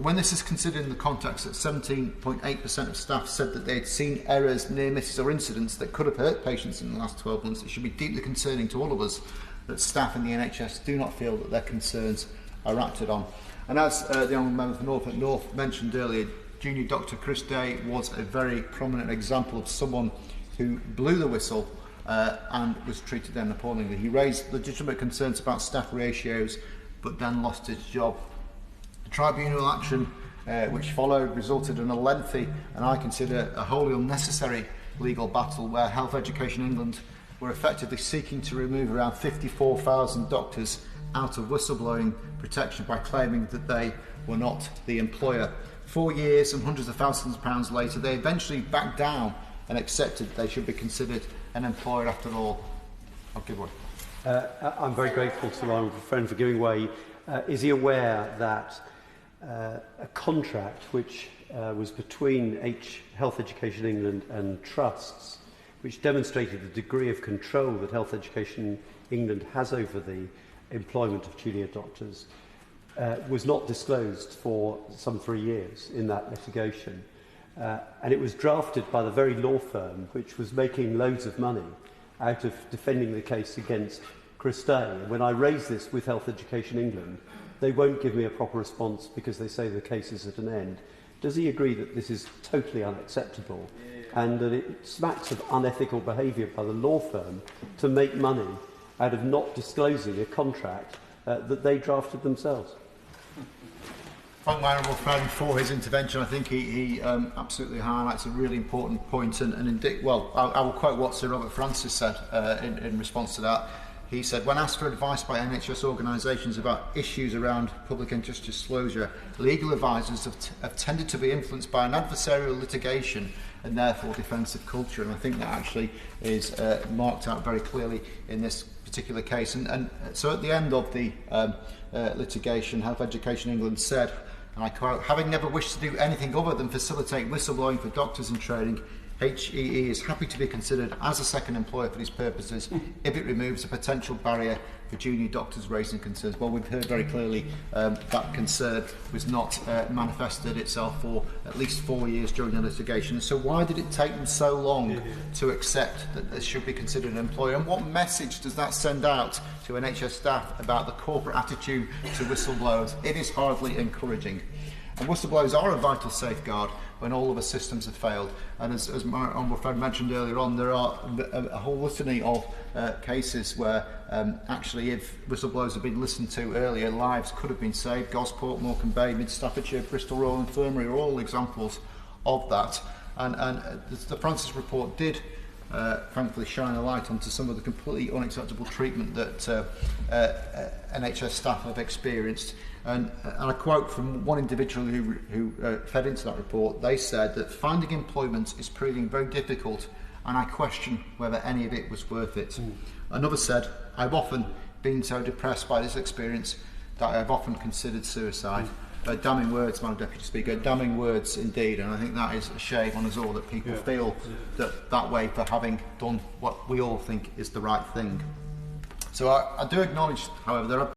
And when this is considered in the context that 17.8% of staff said that they had seen errors, near misses or incidents that could have hurt patients in the last 12 months, it should be deeply concerning to all of us that staff in the NHS do not feel that their concerns are acted on. And as the Honourable Member for Norfolk North mentioned earlier, Junior Dr Chris Day was a very prominent example of someone who blew the whistle and was treated then appallingly. He raised legitimate concerns about staff ratios, but then lost his job. The tribunal action which followed resulted in a lengthy and I consider a wholly unnecessary legal battle where Health Education England were effectively seeking to remove around 54,000 doctors out of whistleblowing protection by claiming that they were not the employer. 4 years and hundreds of thousands of pounds later, they eventually backed down and accepted they should be considered an employer after all. I'll give way. I'm very grateful to my friend for giving way. Is he aware that a contract which was between Health Education England and trusts, which demonstrated the degree of control that Health Education England has over the employment of junior doctors, was not disclosed for some 3 years in that litigation. And it was drafted by the very law firm which was making loads of money out of defending the case against Chris Day. And when I raise this with Health Education England, they won't give me a proper response because they say the case is at an end. Does he agree that this is totally unacceptable and that it smacks of unethical behaviour by the law firm to make money out of not disclosing a contract that they drafted themselves? Thank my honourable friend for his intervention. I think he absolutely highlights a really important point. And I will quote what Sir Robert Francis said in response to that. He said, when asked for advice by NHS organisations about issues around public interest disclosure, legal advisors have tended to be influenced by an adversarial litigation and therefore defensive culture. And I think that actually is marked out very clearly in this particular case. And so at the end of the litigation, Health Education England said, and I quote, having never wished to do anything other than facilitate whistleblowing for doctors in training, HEE is happy to be considered as a second employer for these purposes if it removes a potential barrier for junior doctors raising concerns. Well, we've heard very clearly that concern was not manifested itself for at least 4 years during the litigation. So why did it take them so long to accept that this should be considered an employer? And what message does that send out to NHS staff about the corporate attitude to whistleblowers? It is hardly encouraging. And whistleblowers are a vital safeguard when all of the systems have failed. And as my honourable friend mentioned earlier on, there are a whole litany of cases where actually if whistleblowers had been listened to earlier, lives could have been saved. Gosport, Morecambe Bay, Mid Staffordshire, Bristol Royal Infirmary are all examples of that. And the Francis report did thankfully shine a light onto some of the completely unacceptable treatment that NHS staff have experienced. And I quote from one individual who fed into that report. They said that finding employment is proving very difficult and I question whether any of it was worth it. Another said, I've often been so depressed by this experience that I've often considered suicide. Damning words, Madam Deputy Speaker, damning words indeed, and I think that is a shame on us all that people feel that way for having done what we all think is the right thing. So I do acknowledge, however, there are